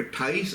28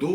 2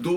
2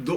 2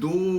2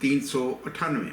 398,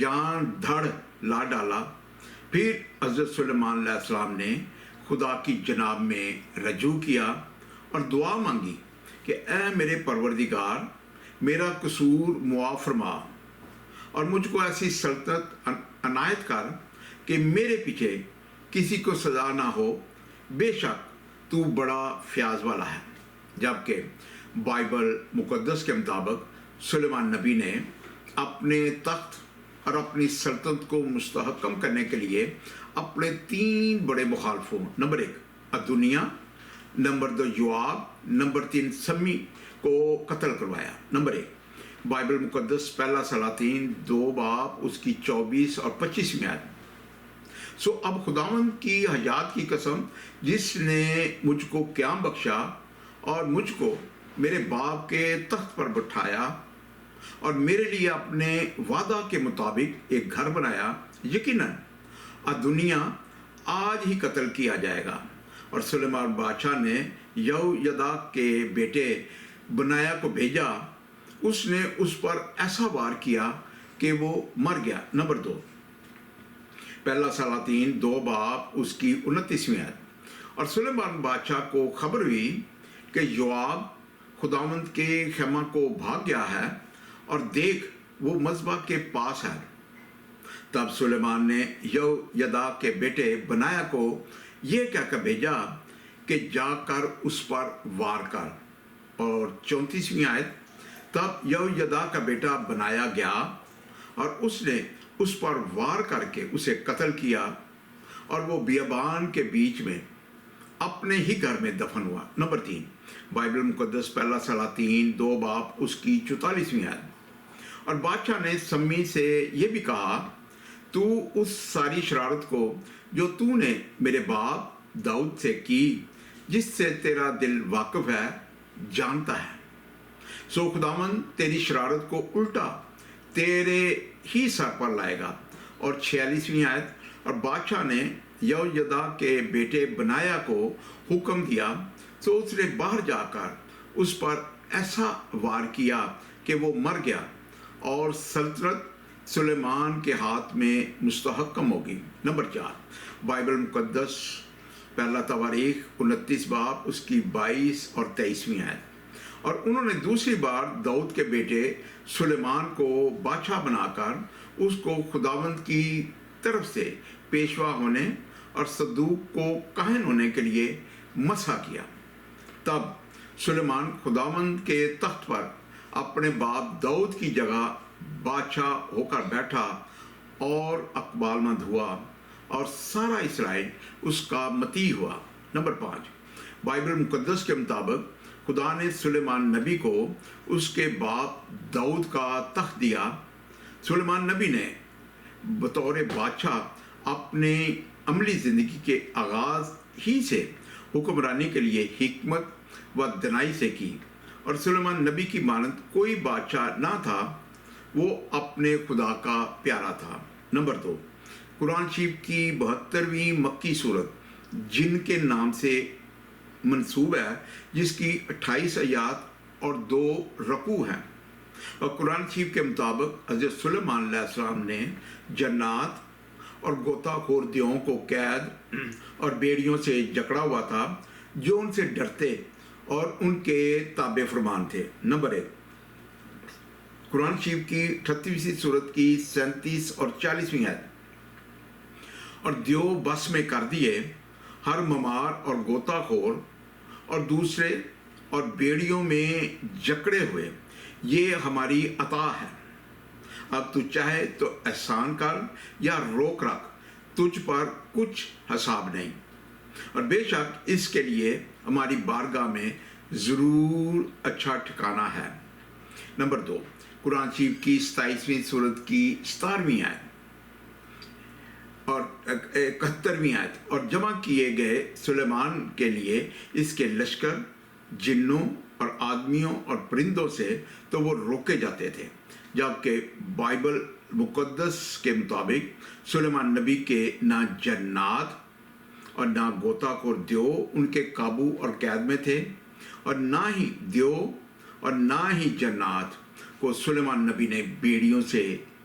جان دھڑ لا ڈالا۔ پھر حضرت سلیمان علیہ السلام نے خدا کی جناب میں رجوع کیا اور دعا مانگی کہ اے میرے پروردگار، میرا قصور معاف فرما اور مجھ کو ایسی سلطنت عنایت کر کہ میرے پیچھے کسی کو سزا نہ ہو، بے شک تو بڑا فیاض والا ہے۔ جبکہ بائبل مقدس کے مطابق سلیمان نبی نے اپنے تخت اور اپنی سلطنت کو مستحکم کرنے کے لیے اپنے 3 بڑے مخالفوں، نمبر 1 ادونیہ، نمبر 2 یوآب، نمبر 3 سمی کو قتل کروایا۔ نمبر 1 بائبل مقدس پہلا سلاطین 2 باب اس کی 24 اور 25 آیت۔ سو اب خداوند کی حیات کی قسم، جس نے مجھ کو قیام بخشا اور مجھ کو میرے باپ کے تخت پر بٹھایا اور میرے لیے اپنے وعدہ کے مطابق ایک گھر بنایا، یقیناً ادونیہ آج ہی قتل کیا جائے گا۔ اور سلیمان بادشاہ نے یہویدا کے بیٹے بنایا کو بھیجا، اس نے اس پر ایسا وار کیا کہ وہ مر گیا۔ نمبر 2 پہلا سلاطین 2 باب اس کی 29 آیت۔ اور سلیمان بادشاہ کو خبر ہوئی کہ یوآب خداوند کے خیمہ کو بھاگ گیا ہے اور دیکھ وہ مذبح کے پاس ہے۔ تب سلیمان نے یہویدا کے بیٹے بنایا کو یہ کہہ کر بھیجا کہ جا کر اس پر وار کر۔ اور 34 آیت۔ تب یہویدا کا بیٹا بنایا گیا اور اس نے اس پر وار کر کے اسے قتل کیا اور وہ بیابان کے بیچ میں اپنے ہی گھر میں دفن ہوا۔ نمبر 3 بائبل مقدس پہلا سلاطین 2 باب اس کی 44 آیت۔ اور بادشاہ نے سمی سے یہ بھی کہا، تو اس ساری شرارت کو جو تو نے میرے باپ داؤد سے کی، جس سے تیرا دل واقف ہے، جانتا ہے۔ سو خداوند تیری شرارت کو الٹا تیرے ہی سر پر لائے گا۔ اور 46 آیت۔ اور بادشاہ نے یہویدا کے بیٹے بنایا کو حکم دیا، تو اس نے باہر جا کر اس پر ایسا وار کیا کہ وہ مر گیا اور سلطنت سلیمان کے ہاتھ میں مستحکم ہوگی۔ نمبر 4 بائبل مقدس پہلا تواریخ 29 باب اس کی 22 اور 23 آیت۔ اور انہوں نے دوسری بار داؤد کے بیٹے سلیمان کو بادشاہ بنا کر اس کو خداوند کی طرف سے پیشوا ہونے اور صدوق کو کاہن ہونے کے لیے مسح کیا۔ تب سلیمان خداوند کے تخت پر اپنے باپ داؤد کی جگہ بادشاہ ہو کر بیٹھا اور اقبال مند ہوا اور سارا اسرائیل اس کا مطیع ہوا۔ نمبر 5 بائبل مقدس کے مطابق خدا نے سلیمان نبی کو اس کے باپ داؤد کا تخت دیا۔ سلیمان نبی نے بطور بادشاہ اپنے عملی زندگی کے آغاز ہی سے حکمرانی کے لیے حکمت و دانائی سے کی، اور سلیمان نبی کی مانند کوئی بادشاہ نہ تھا، وہ اپنے خدا کا پیارا تھا۔ نمبر 2 قرآن شریف کی 72ویں مکی صورت جن کے نام سے منسوب ہے، جس کی 28 آیات اور 2 رکوع ہیں۔ اور قرآن شریف کے مطابق حضرت سلیمان علیہ السلام نے جنات اور غوطہ خور دیوؤں کو قید اور بیڑیوں سے جکڑا ہوا تھا، جو ان سے ڈرتے اور ان کے تابع فرمان تھے۔ نمبر 1 قرآن شریف کی 38ویں صورت کی 37 اور 40 آیت۔ اور دیو بس میں کر دیے ہر ممار اور غوطہ خور اور دوسرے اور بیڑیوں میں جکڑے ہوئے، یہ ہماری عطا ہے۔ اب تو چاہے تو احسان کر یا روک رکھ، تجھ پر کچھ حساب نہیں، اور بے شک اس کے لیے ہماری بارگاہ میں ضرور اچھا ٹھکانہ ہے۔ نمبر 2 قرآن شریف کی 27ویں صورت کی 17ویں آیت اور 71ویں آیت۔ اور جمع کیے گئے سلیمان کے لیے اس کے لشکر جنوں اور آدمیوں اور پرندوں سے تو وہ روکے جاتے تھے، جبکہ بائبل مقدس کے مطابق سلیمان نبی کے نہ جنات اور نہ غوطہ خور دیو ان کے قابو اور قید میں تھے، اور نہ ہی دیو اور نہ ہی جنات کو سلیمان نبی نے بیڑیوں سے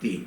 3,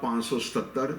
577,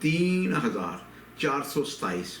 3427।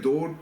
2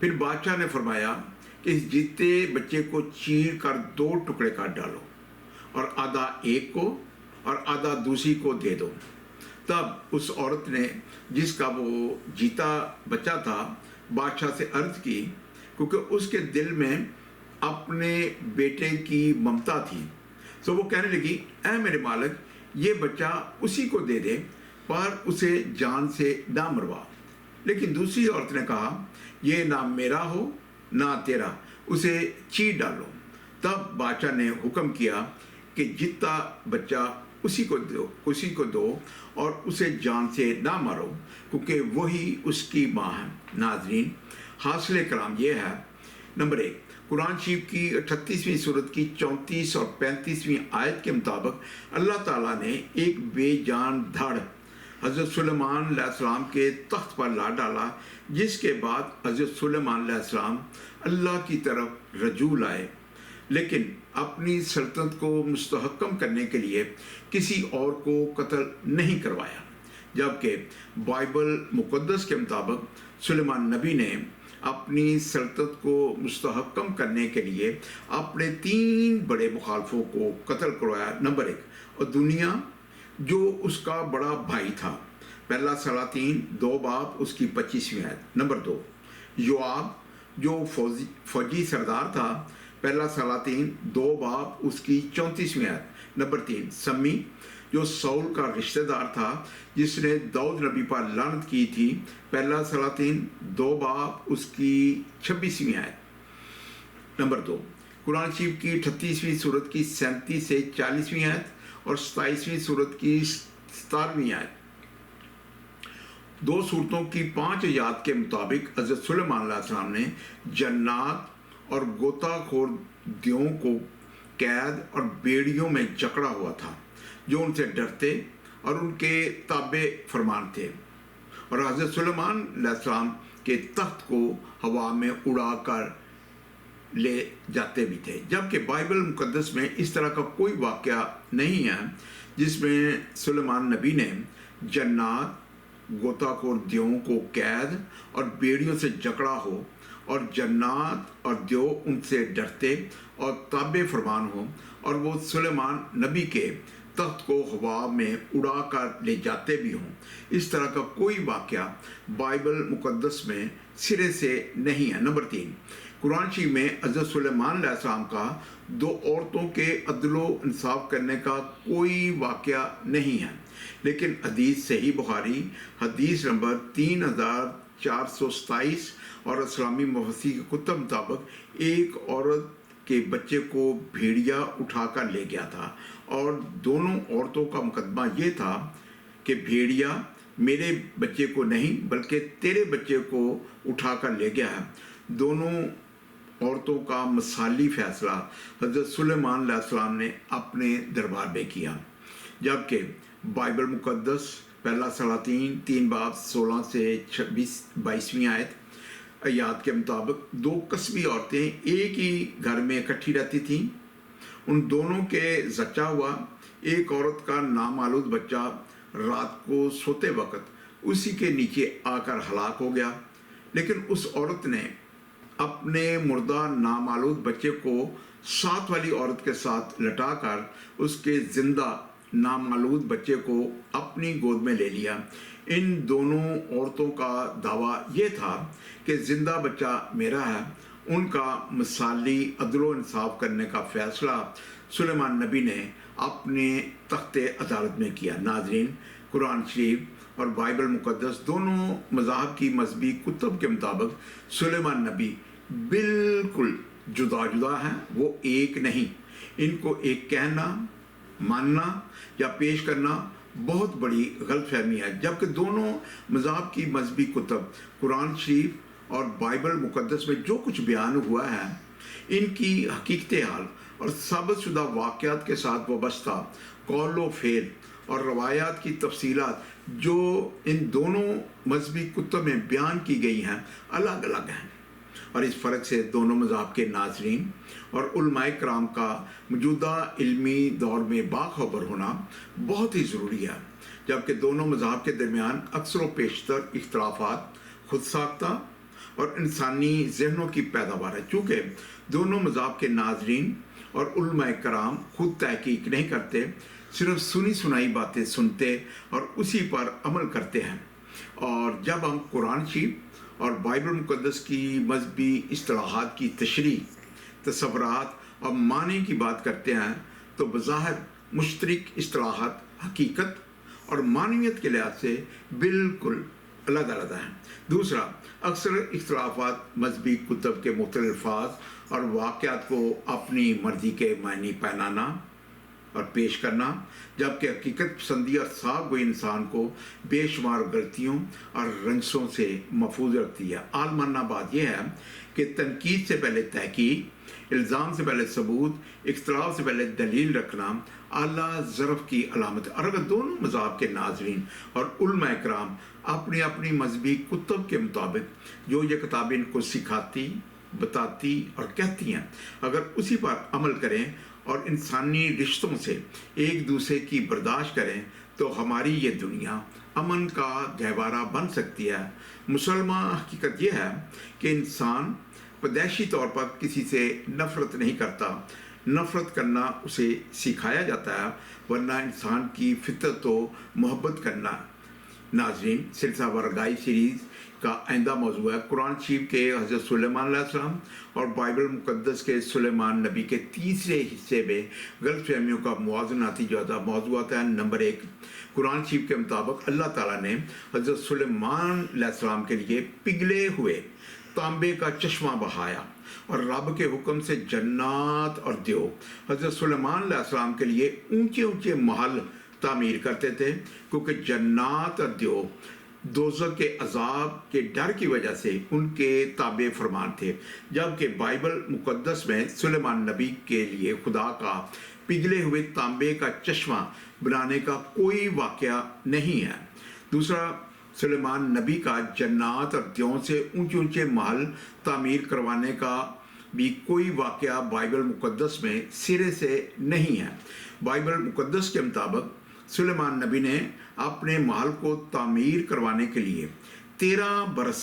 پھر بادشاہ نے فرمایا کہ اس جیتے بچے کو چیر کر 2 ٹکڑے کاٹ ڈالو اور آدھا ایک کو اور آدھا دوسری کو دے دو۔ تب اس عورت نے جس کا وہ جیتا بچہ تھا بادشاہ سے عرض کی، کیونکہ اس کے دل میں اپنے بیٹے کی ممتا تھی، تو وہ کہنے لگی، اے میرے مالک، یہ بچہ اسی کو دے دے، پر اسے جان سے نہ مروا۔ لیکن دوسری عورت نے کہا، یہ نہ میرا ہو نہ تیرا، اسے چیر ڈالو۔ تب بادشاہ نے حکم کیا کہ جتنا بچہ اسی کو دو اور اسے جان سے نہ مارو، کیونکہ وہی اس کی ماں ہے۔ ناظرین، حاصل کلام یہ ہے، نمبر 1، قرآن شریف کی 38ویں سورت کی 34 اور 35ویں آیت کے مطابق اللہ تعالیٰ نے ایک بے جان دھڑ حضرت سلیمان علیہ السلام کے تخت پر لا ڈالا، جس کے بعد حضرت سلیمان علیہ السلام اللہ کی طرف رجوع لائے، لیکن اپنی سلطنت کو مستحکم کرنے کے لیے کسی اور کو قتل نہیں کروایا، جبکہ بائبل مقدس کے مطابق سلیمان نبی نے اپنی سلطنت کو مستحکم کرنے کے لیے اپنے 3 بڑے مخالفوں کو قتل کروایا۔ نمبر 1، اور دنیا جو اس کا بڑا بھائی تھا، پہلا سلاطین 2 باب اس کی 25ویں آیت۔ نمبر 2، یوآب جو فوجی سردار تھا، پہلا سلاطین 2 باب اس کی 34ویں آیت۔ نمبر 3، سمی جو سول کا رشتہ دار تھا، جس نے داؤد نبی پر لعنت کی تھی، پہلا سلاطین 2 باب اس کی 26ویں آیت۔ نمبر 2، قرآن شریف کی 38ویں سورت کی 37 سے 40ویں آیت اور 27ویں سورت کی 17ویں آیت۔ 2 سورتوں کی 5 آیات کے مطابق حضرت سلیمان علیہ السلام نے جنات اور غوطہ خور دیوں کو قید اور بیڑیوں میں جکڑا ہوا تھا، جو ان سے ڈرتے اور ان کے تابع فرمان تھے، اور حضرت سلیمان علیہ السلام کے تخت کو ہوا میں اڑا کر لے جاتے بھی تھے۔ جبکہ بائبل مقدس میں اس طرح کا کوئی واقعہ نہیں ہے جس میں سلیمان نبی نے جنات، غوطہ خور دیوں کو قید اور بیڑیوں سے جکڑا ہو، اور جنات اور دیو ان سے ڈرتے اور تابع فرمان ہو، اور وہ سلیمان نبی کے تخت کو ہوا میں اڑا کر لے جاتے بھی ہوں۔ اس طرح کا کوئی واقعہ بائبل مقدس میں سرے سے نہیں ہے۔ نمبر 3، قرآن شریف میں حضرت سلیمان علیہ السلام کا 2 عورتوں کے عدل و انصاف کرنے کا کوئی واقعہ نہیں ہے، لیکن حدیث صحیح بخاری حدیث نمبر 3427 اور اسلامی مفسر کے کتب مطابق ایک عورت کے بچے کو بھیڑیا اٹھا کر لے گیا تھا، اور دونوں عورتوں کا مقدمہ یہ تھا کہ بھیڑیا میرے بچے کو نہیں بلکہ تیرے بچے کو اٹھا کر لے گیا ہے۔ دونوں عورتوں کا مثالی فیصلہ حضرت سلیمان علیہ السلام نے اپنے دربار میں کیا، جبکہ بائبل مقدس پہلا سلاطین 3 باب 16 سے 22ویں آیات کے مطابق 2 قصبی عورتیں ایک ہی گھر میں اکٹھی رہتی تھیں۔ ان دونوں کے زچہ ہوا۔ ایک عورت کا نامولود بچہ رات کو سوتے وقت اسی کے نیچے آ کر ہلاک ہو گیا، لیکن اس عورت نے اپنے مردہ نامولود بچے کو 7 والی عورت کے ساتھ لٹا کر اس کے زندہ نامولود بچے کو اپنی گود میں لے لیا۔ ان دونوں عورتوں کا دعویٰ یہ تھا کہ زندہ بچہ میرا ہے۔ ان کا مثالی عدل و انصاف کرنے کا فیصلہ سلیمان نبی نے اپنے تخت عدالت میں کیا۔ ناظرین، قرآن شریف اور بائبل مقدس دونوں مذاہب کی مذہبی کتب کے مطابق سلیمان نبی بالکل جدا جدا ہیں، وہ ایک نہیں۔ ان کو ایک کہنا، ماننا یا پیش کرنا بہت بڑی غلط فہمی ہے، جبکہ دونوں مذاہب کی مذہبی کتب قرآن شریف اور بائبل مقدس میں جو کچھ بیان ہوا ہے، ان کی حقیقت حال اور ثابت شدہ واقعات کے ساتھ وابستہ قول و فعل اور روایات کی تفصیلات جو ان دونوں مذہبی کتب میں بیان کی گئی ہیں الگ الگ ہیں، اور اس فرق سے دونوں مذاہب کے ناظرین اور علماء کرام کا موجودہ علمی دور میں باخبر ہونا بہت ہی ضروری ہے، جبکہ دونوں مذاہب کے درمیان اکثر و بیشتر اختلافات خود ساختہ اور انسانی ذہنوں کی پیداوار ہے۔ چونکہ دونوں مذاہب کے ناظرین اور علماء کرام خود تحقیق نہیں کرتے، صرف سنی سنائی باتیں سنتے اور اسی پر عمل کرتے ہیں۔ اور جب ہم قرآن شریف اور بائبل مقدس کی مذہبی اصطلاحات کی تشریح، تصورات اور معنی کی بات کرتے ہیں تو بظاہر مشترک اصطلاحات حقیقت اور معنویت کے لحاظ سے بالکل علیحدہ علیحدہ ہیں۔ دوسرا، اکثر اختلافات مذہبی کتب کے مختلف الفاظ اور واقعات کو اپنی مرضی کے معنی پہنانا اور پیش کرنا، جبکہ حقیقت پسندی اور صاف گوئی انسان کو بے شمار غلطیوں اور رنجشوں سے محفوظ رکھتی ہے۔ عالمانہ بات یہ ہے کہ تنقید سے پہلے تحقیق، الزام سے پہلے ثبوت، اختلاف سے پہلے دلیل رکھنا اعلیٰ ظرف کی علامت ہے۔ اور اگر دونوں مذاہب کے ناظرین اور علماء کرام اپنی اپنی مذہبی کتب کے مطابق جو یہ کتابیں ان کو سکھاتی، بتاتی اور کہتی ہیں، اگر اسی پر عمل کریں اور انسانی رشتوں سے ایک دوسرے کی برداشت کریں تو ہماری یہ دنیا امن کا گہوارہ بن سکتی ہے۔ مسلمان حقیقت یہ ہے کہ انسان پیدائشی طور پر کسی سے نفرت نہیں کرتا، نفرت کرنا اسے سکھایا جاتا ہے، ورنہ انسان کی فطرت تو محبت کرنا۔ ناظرین، سلسلہ ورگائی سیریز کا آئندہ موضوع ہے قرآن شریف کے حضرت سلیمان علیہ السلام اور بائبل مقدس کے سلیمان نبی کے تیسرے حصے میں غلط فہمیوں کا موازناتی جائزہ۔ موضوعات ہیں: نمبر 1، قرآن شریف کے مطابق اللہ تعالیٰ نے حضرت سلیمان علیہ السلام کے لیے پگھلے ہوئے تانبے کا چشمہ بہایا اور رب کے حکم سے جنات اور دیو حضرت سلیمان علیہ السلام کے لیے اونچے اونچے محل تعمیر کرتے تھے، کیونکہ جنات اور دیو دوزخ کے عذاب کے ڈر کی وجہ سے ان کے تابع فرمان تھے، جبکہ بائبل مقدس میں سلیمان نبی کے لیے خدا کا پگھلے ہوئے تانبے کا چشمہ بنانے کا کوئی واقعہ نہیں ہے۔ دوسرا، سلیمان نبی کا جنات اور دیوں سے اونچے اونچے محل تعمیر کروانے کا بھی کوئی واقعہ بائبل مقدس میں سرے سے نہیں ہے۔ بائبل مقدس کے مطابق سلیمان نبی نے اپنے محل کو تعمیر کروانے کے لیے 13 برس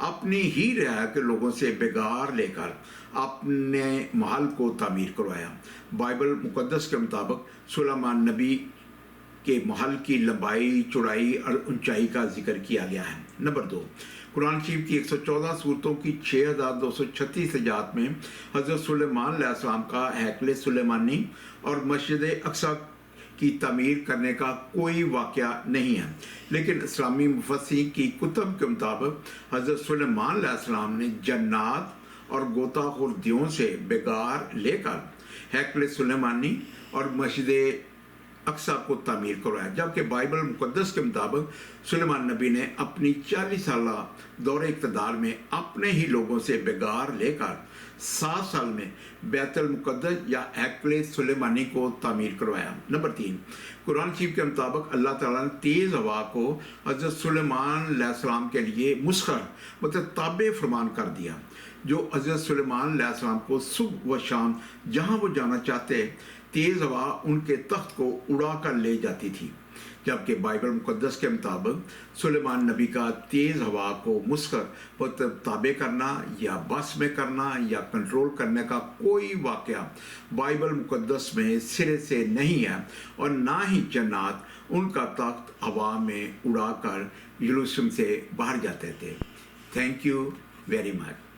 اپنی ہی رعایا کے لوگوں سے بگار لے کر اپنے محل کو تعمیر کروایا۔ بائبل مقدس کے مطابق سلیمان نبی کے محل کی لمبائی، چوڑائی اور اونچائی کا ذکر کیا گیا ہے۔ نمبر 2، قرآن شریف کی 114 سورتوں کی 6236 آیات میں حضرت سلیمان علیہ السلام کا ہیکل سلیمانی اور مسجد اقصی کی تعمیر کرنے کا کوئی واقعہ نہیں ہے، لیکن اسلامی مفسرین کی کتب کے مطابق حضرت سلیمان علیہ السلام نے جنات اور غوطہ خور دیوں سے بگار لے کر ہیکل سلیمانی اور مسجد اقصی کو تعمیر کروایا، جبکہ بائبل مقدس کے مطابق سلیمان نبی نے اپنی 40 سالہ دور اقتدار میں اپنے ہی لوگوں سے بگار لے کر 7 سال میں بیت المقدس یا ہیکل سلیمانی کو تعمیر کروایا۔ نمبر 3، قرآن شریف کے مطابق اللہ تعالیٰ نے تیز ہوا کو حضرت سلیمان علیہ السلام کے لیے مسخر مطلب تابع فرمان کر دیا، جو حضرت سلیمان علیہ السلام کو صبح و شام جہاں وہ جانا چاہتے تیز ہوا ان کے تخت کو اڑا کر لے جاتی تھی، جبکہ بائبل مقدس کے مطابق سلیمان نبی کا تیز ہوا کو مسخر تابع کرنا یا بس میں کرنا یا کنٹرول کرنے کا کوئی واقعہ بائبل مقدس میں سرے سے نہیں ہے، اور نہ ہی جنات ان کا تخت ہوا میں اڑا کر یروشلم سے باہر جاتے تھے۔ Thank you very much.